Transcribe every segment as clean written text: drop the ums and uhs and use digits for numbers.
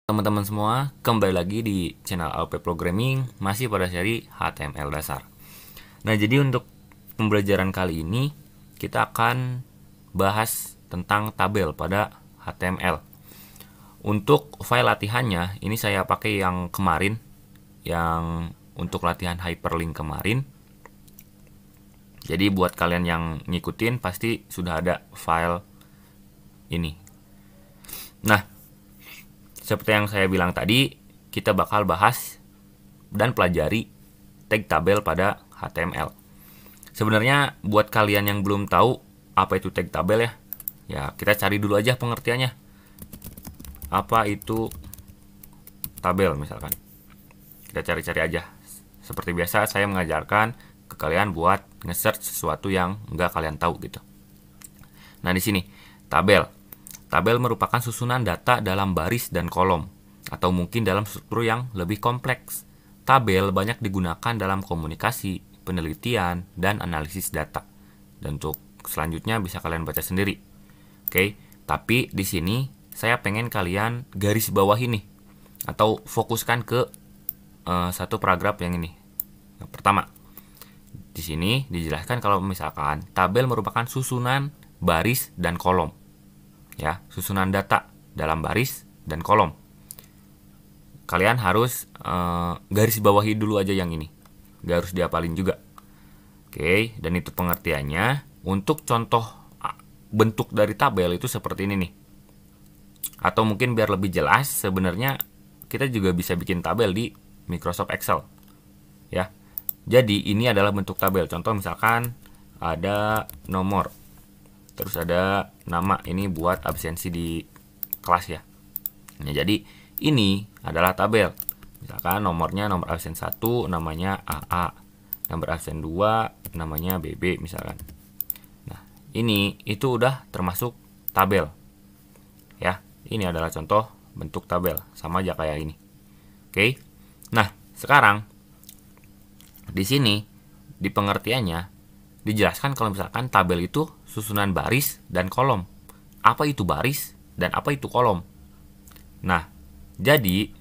Teman-teman semua, kembali lagi di channel AOP Programming, masih pada seri HTML dasar. Nah, jadi untuk pembelajaran kali ini kita akan bahas tentang tabel pada HTML. Untuk file latihannya, ini saya pakai yang kemarin, yang untuk latihan hyperlink kemarin. Jadi buat kalian yang ngikutin pasti sudah ada file ini. Nah, seperti yang saya bilang tadi, kita bakal bahas dan pelajari tag tabel pada HTML. Sebenarnya buat kalian yang belum tahu apa itu tag tabel ya kita cari dulu aja pengertiannya. Apa itu tabel misalkan. Kita cari-cari aja. Seperti biasa saya mengajarkan ke kalian buat nge-search sesuatu yang nggak kalian tahu gitu. Nah, di sini tabel. Tabel merupakan susunan data dalam baris dan kolom, atau mungkin dalam struktur yang lebih kompleks. Tabel banyak digunakan dalam komunikasi, penelitian, dan analisis data. Dan untuk selanjutnya bisa kalian baca sendiri. Oke, tapi di sini saya pengen kalian garis bawah ini, atau fokuskan ke satu paragraf yang ini. Yang pertama, di sini dijelaskan kalau misalkan tabel merupakan susunan baris dan kolom. Ya, susunan data dalam baris dan kolom. Kalian harus garis bawahi dulu aja yang ini. Gak harus diapalin juga. Oke, dan itu pengertiannya. Untuk contoh bentuk dari tabel itu seperti ini nih. Atau mungkin biar lebih jelas, sebenarnya kita juga bisa bikin tabel di Microsoft Excel. Ya. Jadi ini adalah bentuk tabel. Contoh misalkan ada nomor. Terus ada nama, ini buat absensi di kelas ya. Nah, jadi ini adalah tabel. Misalkan nomornya nomor absen 1 namanya AA. Nomor absen 2 namanya BB misalkan. Nah, itu udah termasuk tabel. Ya, ini adalah contoh bentuk tabel. Sama aja kayak ini. Oke. Nah, sekarang di sini di pengertiannya dijelaskan kalau misalkan tabel itu susunan baris dan kolom. Apa itu baris dan apa itu kolom? Nah, jadi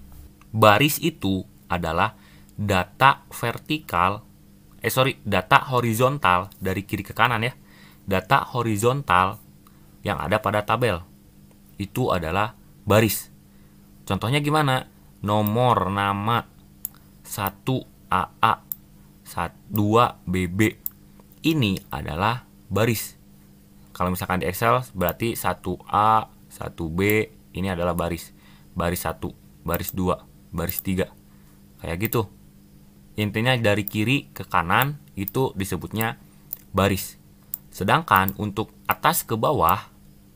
baris itu adalah data data horizontal dari kiri ke kanan ya. Data horizontal yang ada pada tabel. Itu adalah baris. Contohnya gimana? Nomor, nama, 1 AA, 2 BB. Ini adalah baris. Kalau misalkan di Excel berarti 1A, 1B ini adalah baris. Baris 1, baris 2, baris 3. Kayak gitu. Intinya dari kiri ke kanan itu disebutnya baris. Sedangkan untuk atas ke bawah,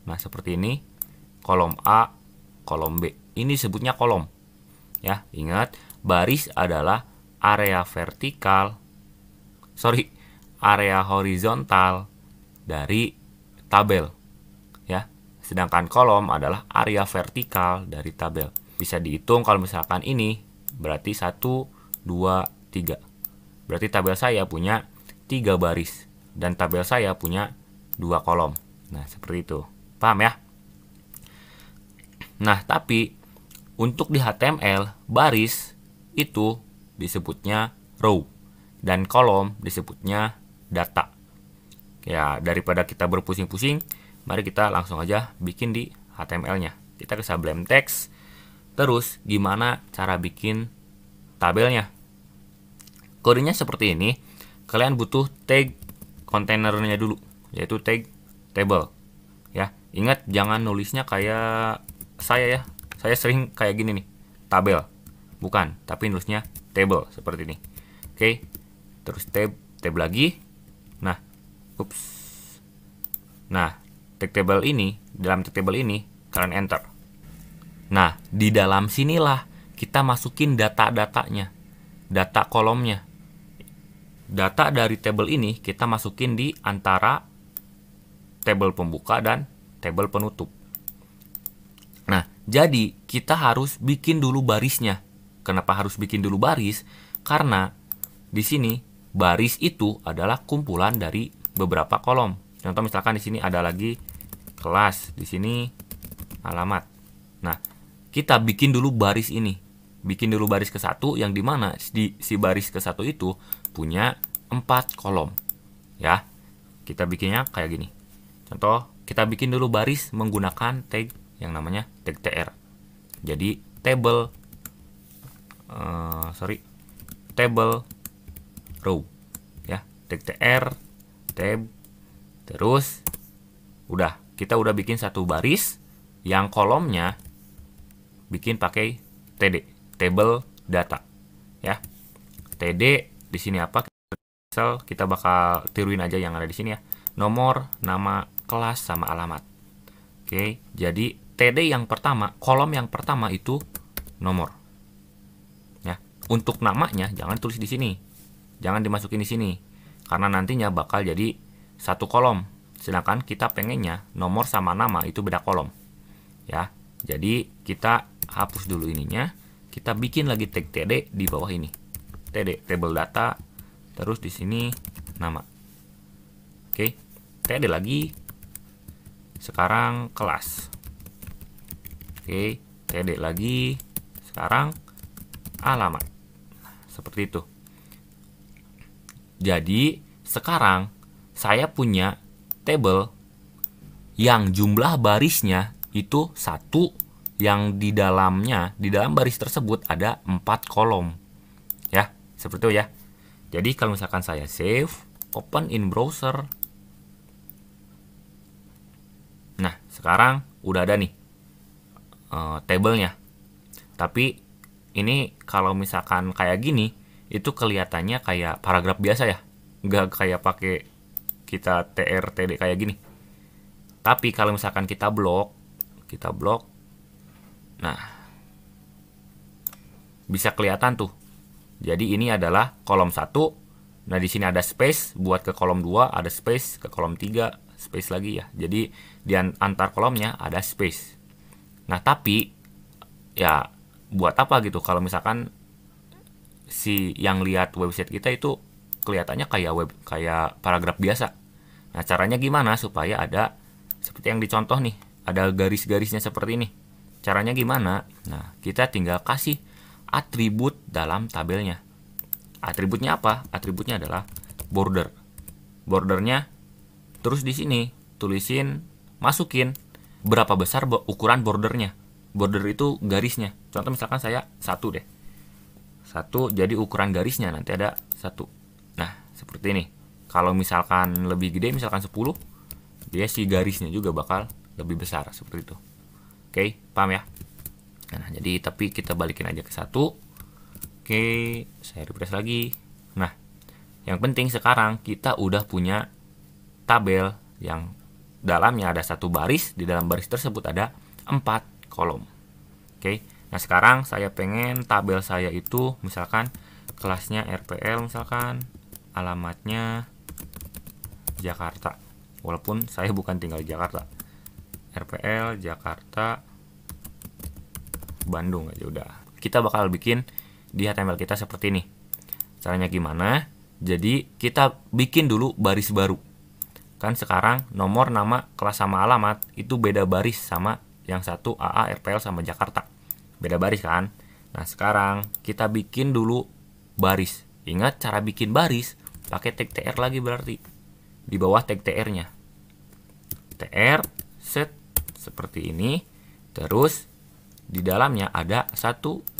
nah seperti ini, kolom A, kolom B. Ini disebutnya kolom. Ya, ingat, baris adalah area horizontal dari tabel ya. Sedangkan kolom adalah area vertikal dari tabel. Bisa dihitung kalau misalkan ini berarti 1 2 3. Berarti tabel saya punya 3 baris dan tabel saya punya 2 kolom. Nah, seperti itu. Paham ya? Nah, tapi untuk di HTML baris itu disebutnya row dan kolom disebutnya data. Ya, daripada kita berpusing-pusing, mari kita langsung aja bikin di HTML-nya. Kita ke Sublime Text. Terus gimana cara bikin tabelnya? Kodenya seperti ini. Kalian butuh tag kontainernya dulu, yaitu tag table. Ya, ingat jangan nulisnya kayak saya ya. Saya sering kayak gini nih, tabel. Bukan, tapi nulisnya table seperti ini. Oke. Terus tab lagi. Nah, tag table ini, dalam tag table ini kalian enter. Nah, di dalam sinilah kita masukin data-datanya, data kolomnya. Data dari table ini kita masukin di antara table pembuka dan table penutup. Nah, jadi kita harus bikin dulu barisnya. Kenapa harus bikin dulu baris? Karena di sini baris itu adalah kumpulan dari beberapa kolom. Contoh misalkan di sini ada lagi kelas, di sini alamat. Nah, kita bikin dulu baris ini. Bikin dulu baris ke-1 yang dimana si baris ke-1 itu punya 4 kolom. Ya, kita bikinnya kayak gini. Contoh, kita bikin dulu baris menggunakan tag yang namanya tag tr. Jadi table row ya, tag tr tab, terus kita udah bikin satu baris yang kolomnya bikin pakai td, table data ya. td di sini apa? Kita bakal tiruin aja yang ada di sini ya. Nomor, nama, kelas sama alamat. Oke, jadi td yang pertama, kolom yang pertama itu nomor. Ya, untuk namanya jangan tulis di sini. Jangan dimasukin di sini karena nantinya bakal jadi satu kolom. Sedangkan kita pengennya nomor sama nama itu beda kolom. Ya. Jadi kita hapus dulu ininya. Kita bikin lagi tag td di bawah ini. Td table data, terus di sini nama. Oke, td lagi. Sekarang kelas. Oke, td lagi. Sekarang alamat. Seperti itu. Jadi sekarang saya punya table yang jumlah barisnya itu 1, yang di dalam baris tersebut ada 4 kolom. Ya, seperti itu ya. Jadi kalau misalkan saya save, open in browser. Nah, sekarang udah ada nih tabelnya. Tapi ini kalau misalkan kayak gini, itu kelihatannya kayak paragraf biasa ya. Nggak kayak pakai kita tr td kayak gini. Tapi kalau misalkan kita blok, nah bisa kelihatan tuh. Jadi ini adalah kolom 1. Nah, di sini ada space buat ke kolom 2, ada space ke kolom 3, space lagi ya. Jadi di antar kolomnya ada space. Nah, tapi ya buat apa gitu kalau misalkan si yang lihat website kita itu kelihatannya kayak paragraf biasa. Nah, caranya gimana supaya ada seperti yang dicontoh nih, ada garis-garisnya seperti ini. Caranya gimana? Nah, kita tinggal kasih atribut dalam tabelnya. Atributnya apa? Atributnya adalah border. Bordernya terus di sini tulisin, masukin berapa besar ukuran bordernya. Border itu garisnya. Contoh misalkan saya 1 deh. 1, jadi ukuran garisnya nanti ada 1. Nah, seperti ini. Kalau misalkan lebih gede, misalkan 10, dia si garisnya juga bakal lebih besar seperti itu. Oke, paham ya? Nah, jadi tapi kita balikin aja ke 1. Oke, saya refresh lagi. Nah, yang penting sekarang kita udah punya tabel yang dalamnya ada 1 baris, di dalam baris tersebut ada 4 kolom. Oke, nah sekarang saya pengen tabel saya itu misalkan kelasnya RPL, misalkan alamatnya Jakarta. Walaupun saya bukan tinggal di Jakarta. RPL Jakarta Bandung aja udah. Kita bakal bikin di HTML kita seperti ini. Caranya gimana? Jadi kita bikin dulu baris baru. Kan sekarang nomor, nama, kelas sama alamat itu beda baris sama yang satu AA, RPL sama Jakarta. Beda baris kan? Nah, sekarang kita bikin dulu baris. Ingat cara bikin baris pakai tag tr lagi berarti. Di bawah tag tr-nya. Tr set seperti ini. Terus di dalamnya ada 1, 2,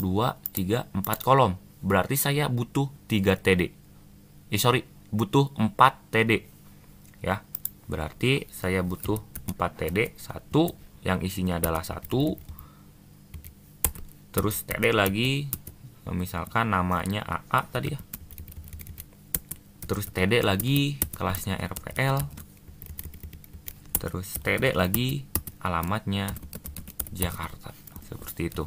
3, 4 kolom. Berarti saya butuh 3 TD. Butuh 4 TD. Ya. Berarti saya butuh 4 TD. 1 yang isinya adalah 1. Terus TD lagi, misalkan namanya AA tadi ya. Terus TD lagi, kelasnya RPL. Terus TD lagi, alamatnya Jakarta. Seperti itu.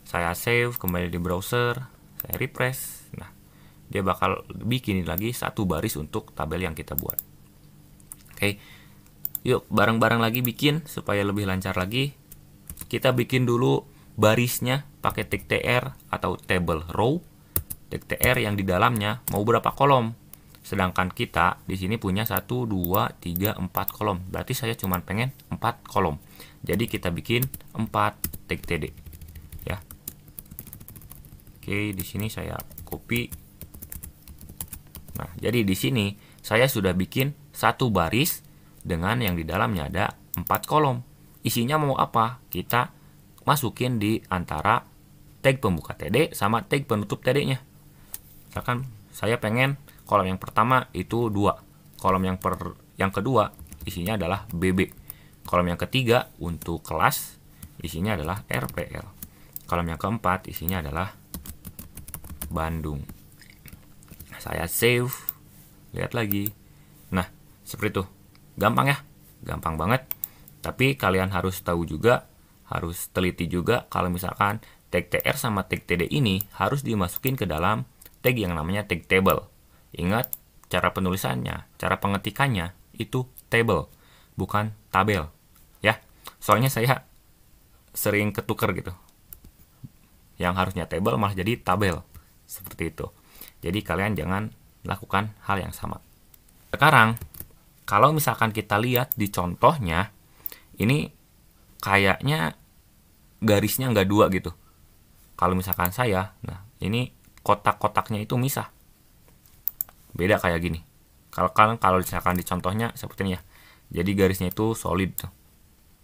Saya save, kembali di browser, saya refresh. Nah, dia bakal bikin lagi 1 baris untuk tabel yang kita buat. Oke. Yuk, bareng-bareng lagi bikin supaya lebih lancar lagi. Kita bikin dulu barisnya pakai tag tr atau table row. Tag tr yang di dalamnya mau berapa kolom. Sedangkan kita di sini punya 1, 2, 3, 4 kolom. Berarti saya cuma pengen 4 kolom. Jadi kita bikin 4 tag td. Oke, di sini saya copy. Nah, jadi di sini saya sudah bikin satu baris dengan yang di dalamnya ada 4 kolom. Isinya mau apa? Kita masukin di antara tag pembuka TD sama tag penutup TD-nya. Misalkan saya pengen kolom yang pertama itu 2. Kolom yang kedua isinya adalah BB. Kolom yang ketiga untuk kelas isinya adalah RPL. Kolom yang keempat isinya adalah Bandung. Saya save, lihat lagi. Nah, seperti itu. Gampang ya? Gampang banget. Tapi kalian harus tahu juga, harus teliti juga kalau misalkan tag TR sama tag TD ini harus dimasukin ke dalam tag yang namanya tag table. Ingat, cara penulisannya, cara pengetikannya itu table, bukan tabel. Ya, soalnya saya sering ketuker gitu. Yang harusnya table malah jadi tabel. Seperti itu. Jadi kalian jangan lakukan hal yang sama. Sekarang, kalau misalkan kita lihat di contohnya, ini kayaknya garisnya nggak dua gitu. Kalau misalkan saya, nah ini kotak-kotaknya itu misah. Beda kayak gini. Kalau misalkan di contohnya seperti ini ya. Jadi garisnya itu solid tuh.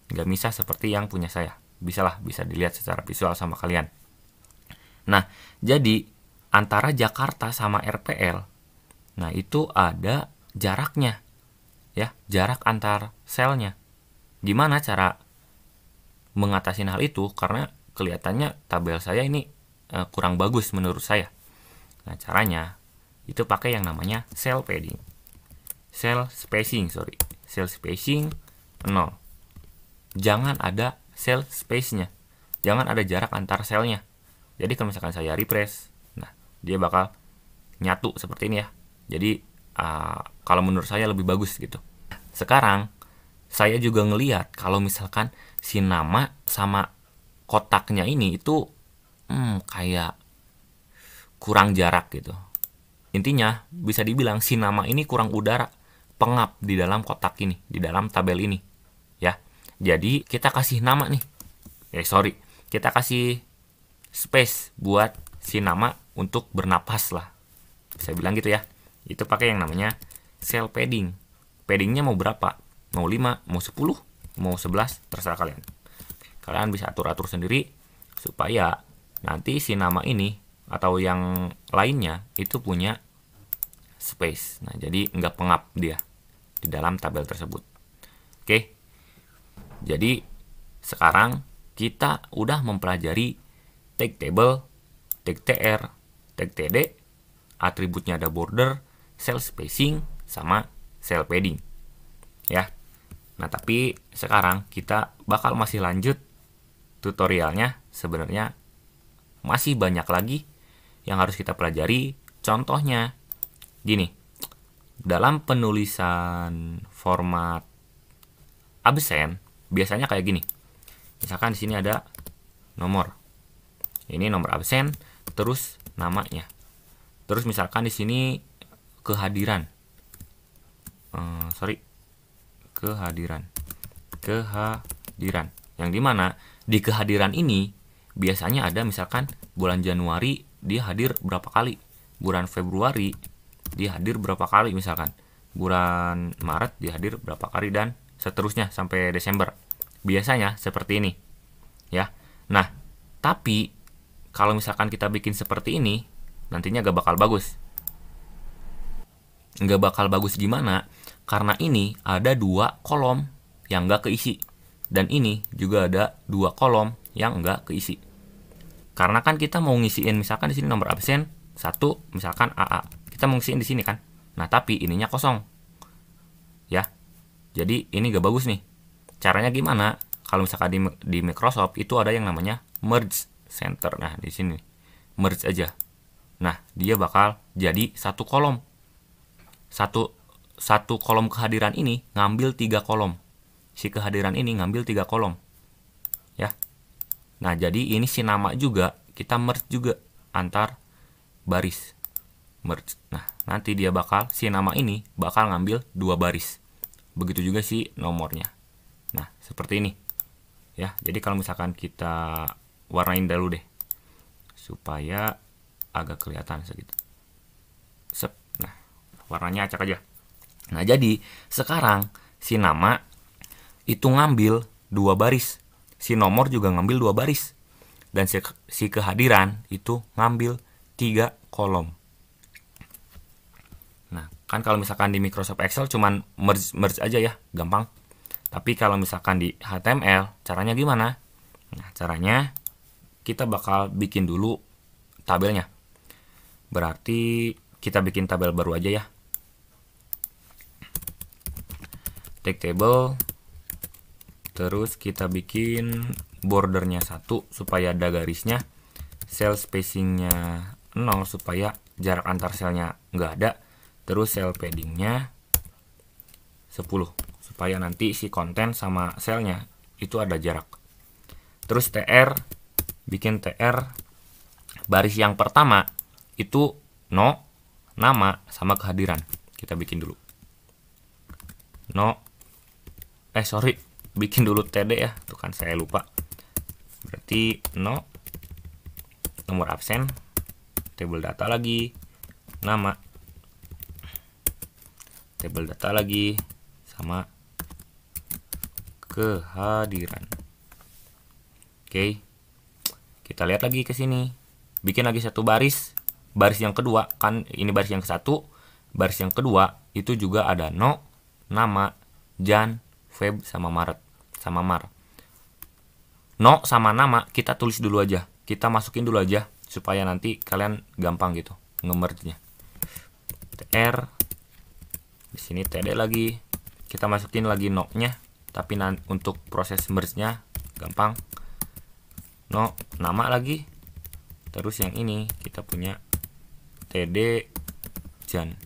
Nggak misah seperti yang punya saya. Bisa dilihat secara visual sama kalian. Nah, jadi antara Jakarta sama RPL, nah itu ada jaraknya, ya, jarak antar selnya. Gimana cara mengatasi hal itu? Karena kelihatannya tabel saya ini kurang bagus menurut saya. Nah, caranya itu pakai yang namanya cell padding, cell spacing 0. Jangan ada cell space-nya, jangan ada jarak antar selnya. Jadi kalau misalkan saya refresh, nah dia bakal nyatu seperti ini ya. Jadi kalau menurut saya lebih bagus gitu. Sekarang saya juga ngelihat kalau misalkan si nama sama kotaknya ini itu kayak kurang jarak gitu. Intinya bisa dibilang si nama ini kurang udara, pengap di dalam kotak ini, di dalam tabel ini ya. Jadi kita kasih nama nih. Kita kasih space buat si nama untuk bernapas lah, bisa bilang gitu ya. Itu pakai yang namanya cell padding. Paddingnya mau berapa? Mau 5, mau 10, mau 11, terserah kalian. Kalian bisa atur-atur sendiri supaya nanti si nama ini atau yang lainnya itu punya space. Nah, jadi nggak pengap dia di dalam tabel tersebut. Oke. Jadi sekarang kita udah mempelajari tag table, tag TR, tag TD, atributnya ada border, cell spacing, sama cell padding. Ya. Nah, tapi sekarang kita bakal masih lanjut tutorialnya. Sebenarnya masih banyak lagi yang harus kita pelajari. Contohnya gini. Dalam penulisan format absen biasanya kayak gini. Misalkan di sini ada nomor. Ini nomor absen, terus namanya. Terus misalkan di sini kehadiran. Kehadiran. Yang dimana di kehadiran ini biasanya ada misalkan bulan Januari dia hadir berapa kali, bulan Februari dia hadir berapa kali, misalkan bulan Maret dia hadir berapa kali, dan seterusnya sampai Desember. Biasanya seperti ini ya. Nah, tapi kalau misalkan kita bikin seperti ini, nantinya gak bakal bagus. Gak bakal bagus gimana? Karena ini ada 2 kolom yang gak keisi. Dan ini juga ada 2 kolom yang gak keisi. Karena kan kita mau ngisiin misalkan di sini nomor absen 1, misalkan AA. Kita mau ngisiin di sini kan. Nah, tapi ininya kosong. Ya. Jadi ini gak bagus nih. Caranya gimana? Kalau misalkan di Microsoft itu ada yang namanya merge center. Nah, di sini merge aja. Nah, dia bakal jadi 1 kolom. Satu kolom kehadiran ini ngambil 3 kolom. Si kehadiran ini ngambil 3 kolom. Ya. Nah, jadi ini si nama juga kita merge juga antar baris. Merge. Nah, nanti dia bakal si nama ini bakal ngambil 2 baris. Begitu juga si nomornya. Nah, seperti ini. Ya, jadi kalau misalkan kita warnain dulu deh supaya agak kelihatan segitu. Sep. Nah, warnanya acak aja. Nah, jadi sekarang si nama itu ngambil 2 baris. Si nomor juga ngambil 2 baris. Dan si kehadiran itu ngambil 3 kolom. Nah, kan kalau misalkan di Microsoft Excel cuman merge aja ya, gampang. Tapi kalau misalkan di HTML, caranya gimana? Nah, caranya kita bakal bikin dulu tabelnya. Berarti kita bikin tabel baru aja ya. Take table. Terus kita bikin bordernya 1 supaya ada garisnya. Cell spacingnya 0 supaya jarak antar selnya nggak ada. Terus cell paddingnya 10 supaya nanti si konten sama selnya itu ada jarak. Terus TR, bikin TR baris yang pertama itu no, nama sama kehadiran. Kita bikin dulu no, bikin dulu TD ya, tuh kan saya lupa. Berarti no, nomor absen, table data lagi, nama, table data lagi, sama kehadiran. Oke, kita lihat lagi ke sini, bikin lagi satu baris. Baris yang kedua, kan ini baris yang ke-1, baris yang kedua itu juga ada no, nama, Jan, Feb, sama Maret, sama Mar. No sama nama kita tulis dulu aja, kita masukin dulu aja supaya nanti kalian gampang gitu nge-merge-nya. TR, di sini TD lagi, kita masukin lagi no-nya, tapi untuk proses merge-nya gampang. No, nama lagi. Terus yang ini kita punya TD Jan.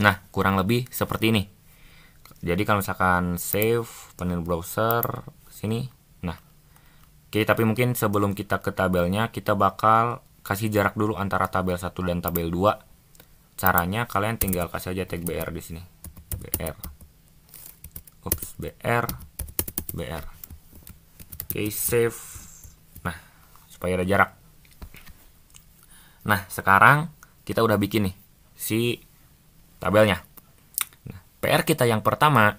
Nah, kurang lebih seperti ini. Jadi kalau misalkan save panel browser sini, nah, oke, tapi mungkin sebelum kita ke tabelnya, kita bakal kasih jarak dulu antara tabel 1 dan tabel 2. Caranya kalian tinggal kasih aja tag BR di sini. BR. Ups, BR. BR. Oke, save. Nah, supaya ada jarak. Nah, sekarang kita udah bikin nih si tabelnya. Nah, PR kita yang pertama,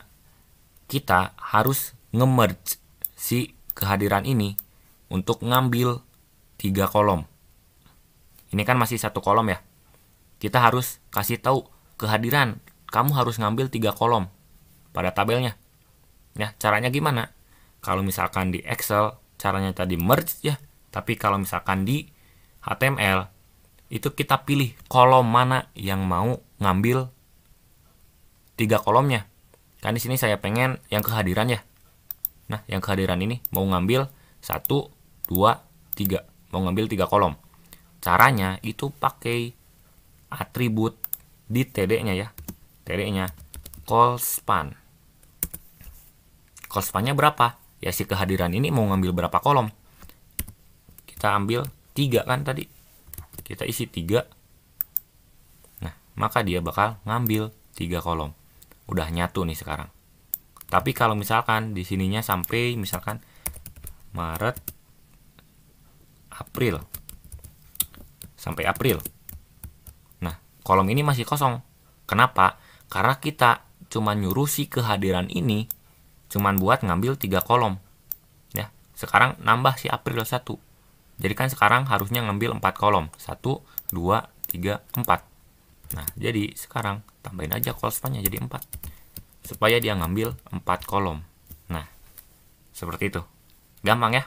kita harus nge-merge si kehadiran ini untuk ngambil 3 kolom. Ini kan masih 1 kolom ya. Kita harus kasih tahu kehadiran, kamu harus ngambil 3 kolom pada tabelnya. Ya, caranya gimana? Kalau misalkan di Excel, caranya tadi merge ya. Tapi kalau misalkan di HTML, itu kita pilih kolom mana yang mau ngambil 3 kolomnya. Kan di sini saya pengen yang kehadiran ya. Nah, yang kehadiran ini mau ngambil 1, 2, 3. Mau ngambil 3 kolom. Caranya itu pakai atribut di TD-nya ya. TD-nya call span. Call span-nya berapa? Ya si kehadiran ini mau ngambil berapa kolom? Kita ambil 3 kan tadi. Kita isi 3. Nah, maka dia bakal ngambil 3 kolom. Udah nyatu nih sekarang. Tapi kalau misalkan di sininya sampai misalkan Maret, April. Sampai April. Nah, kolom ini masih kosong. Kenapa? Karena kita cuma nyuruh si kehadiran ini cuman buat ngambil 3 kolom. Ya, sekarang nambah si April 1. Jadi kan sekarang harusnya ngambil 4 kolom. 1, 2, 3, 4. Nah, jadi sekarang tambahin aja call span-nya jadi 4. Supaya dia ngambil 4 kolom. Nah, seperti itu. Gampang ya?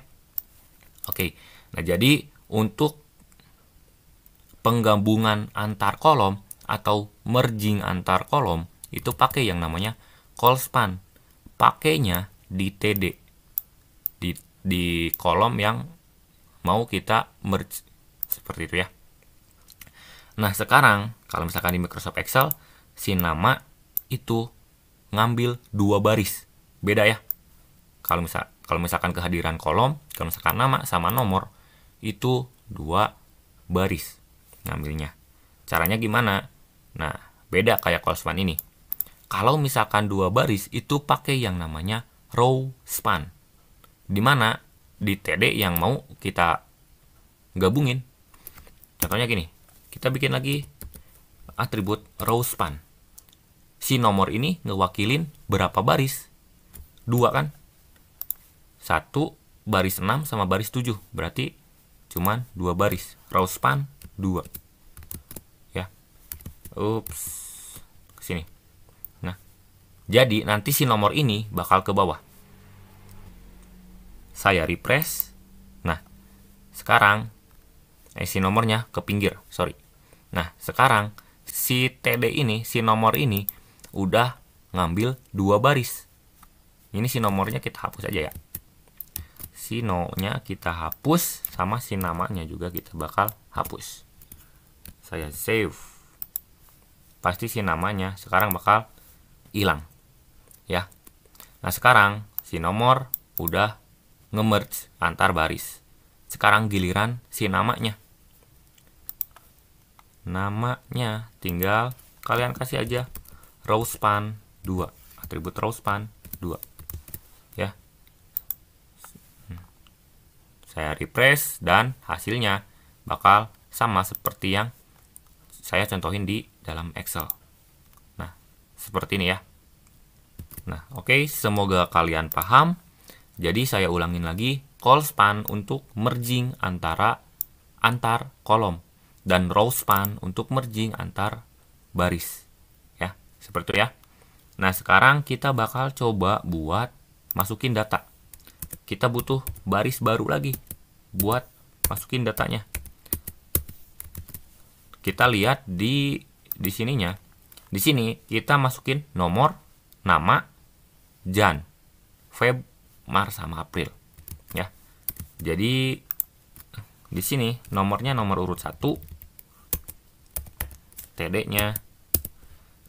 Oke. Nah, jadi untuk penggabungan antar kolom atau merging antar kolom itu pakai yang namanya call span. Pakainya di TD. Di kolom yang mau kita merge. Seperti itu ya. Nah, sekarang kalau misalkan di Microsoft Excel, si nama itu ngambil 2 baris. Beda ya. Kalau misalkan kehadiran kolom, kalau misalkan nama sama nomor, itu 2 baris ngambilnya. Caranya gimana? Nah, beda kayak call span ini. Kalau misalkan 2 baris, itu pakai yang namanya row span. Dimana di TD yang mau kita gabungin. Contohnya gini, kita bikin lagi atribut row span. Si nomor ini ngewakilin berapa baris? 2 kan? 1 baris 6 sama baris 7. Berarti cuman 2 baris. Row span 2. Ya. Ups. Sini. Nah. Jadi nanti si nomor ini bakal ke bawah. Saya refresh. Nah. Sekarang si nomornya ke pinggir. Sorry. Nah, sekarang si TD ini, si nomor ini udah ngambil 2 baris. Ini si nomornya kita hapus aja ya. Si no-nya kita hapus, sama si namanya juga kita bakal hapus. Saya save. Pasti si namanya sekarang bakal hilang. Ya. Nah, sekarang si nomor udah nge-merge antar baris. Sekarang giliran si namanya. Namanya tinggal kalian kasih aja row span 2. Atribut row span 2. Ya. Saya refresh dan hasilnya bakal sama seperti yang saya contohin di dalam Excel. Nah, seperti ini ya. Nah, oke, semoga kalian paham. Jadi saya ulangin lagi, call span untuk merging antar kolom dan row span untuk merging antar baris. Ya, seperti itu ya. Nah, sekarang kita bakal coba buat masukin data. Kita butuh baris baru lagi buat masukin datanya. Kita lihat di sininya. Di sini kita masukin nomor, nama, Jan, Feb, Maret sama April. Ya. Jadi di sini nomornya nomor urut 1. TD-nya.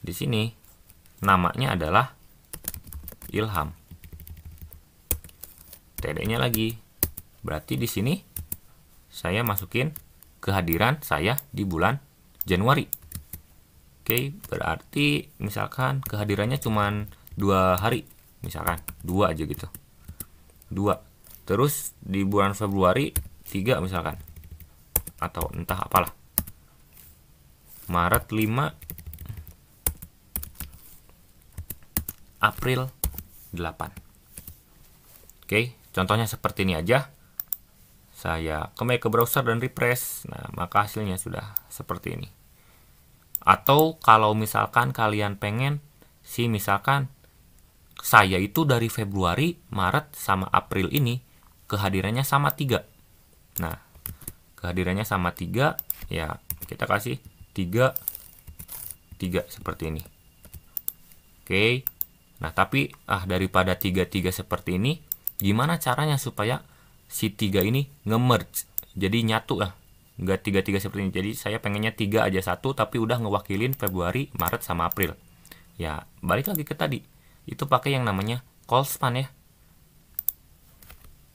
Di sini namanya adalah Ilham. TD-nya lagi. Berarti di sini saya masukin kehadiran saya di bulan Januari. Oke, berarti misalkan kehadirannya cuma 2 hari. Misalkan 2 aja gitu. 2. Terus di bulan Februari 3 misalkan. Atau entah apalah. Maret 5. April 8. Oke, contohnya seperti ini aja. Saya kembali ke browser dan refresh. Nah, maka hasilnya sudah seperti ini. Atau kalau misalkan kalian pengen misalkan saya itu dari Februari, Maret, sama April ini kehadirannya sama 3. Nah, kehadirannya sama 3, ya kita kasih 3 seperti ini. Oke. Nah, tapi daripada 3 seperti ini, gimana caranya supaya si 3 ini nge-merge, jadi nyatu lah, nggak 3 seperti ini. Jadi saya pengennya 3 aja satu, tapi udah ngewakilin Februari, Maret sama April. Ya, balik lagi ke tadi, itu pakai yang namanya call span ya.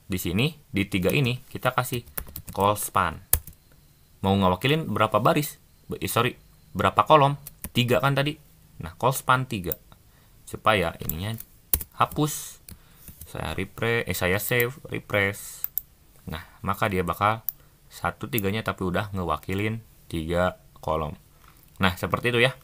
Di sini di 3 ini kita kasih call span. Mau ngewakilin berapa baris? Berapa kolom? 3 kan tadi. Nah, call span 3. Supaya ininya hapus. Saya save, refresh. Nah, maka dia bakal 1/3-nya tapi udah ngewakilin 3 kolom. Nah, seperti itu ya.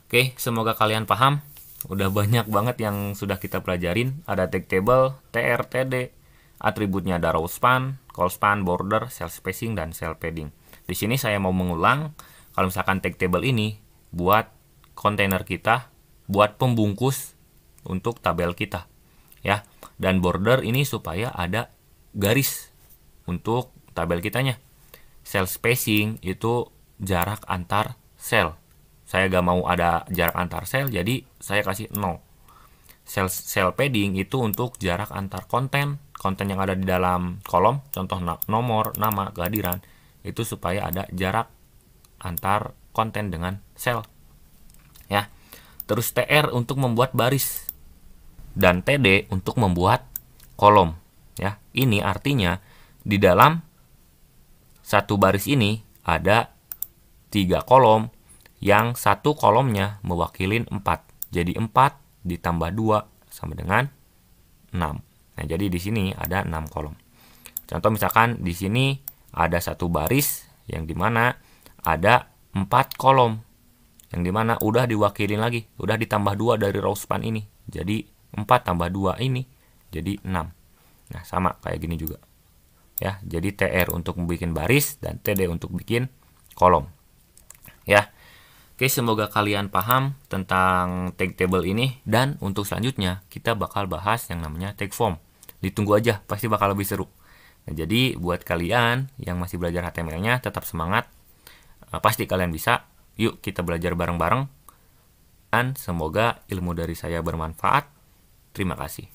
Oke, semoga kalian paham. Udah banyak banget yang sudah kita pelajarin. Ada tag table, TR, TD, atributnya ada row span, call span, border, cell spacing, dan cell padding. Di sini saya mau mengulang, kalau misalkan tag table ini buat kontainer kita, buat pembungkus untuk tabel kita. Ya, dan border ini supaya ada garis untuk tabel kitanya. Cell spacing itu jarak antar sel. Saya gak mau ada jarak antar sel, jadi saya kasih 0. Cell padding itu untuk jarak antar konten yang ada di dalam kolom, contoh nomor, nama, kehadiran, itu supaya ada jarak antar konten dengan sel. Ya. Terus TR untuk membuat baris, dan TD untuk membuat kolom ya. Ini artinya di dalam satu baris ini ada 3 kolom yang satu kolomnya mewakilin 4. Jadi 4 ditambah 2 sama dengan 6. Nah, jadi di sini ada 6 kolom. Contoh misalkan di sini ada satu baris yang dimana ada 4 kolom. Yang dimana udah diwakilin lagi, udah ditambah 2 dari row span ini. Jadi 4 tambah 2 ini jadi 6. Nah, sama kayak gini juga. Ya, jadi TR untuk bikin baris dan TD untuk bikin kolom. Ya. Oke, semoga kalian paham tentang tag table ini, dan untuk selanjutnya kita bakal bahas yang namanya tag form. Ditunggu aja, pasti bakal lebih seru. Nah, jadi buat kalian yang masih belajar HTML-nya tetap semangat. Pasti kalian bisa. Yuk kita belajar bareng-bareng. Dan semoga ilmu dari saya bermanfaat. Terima kasih.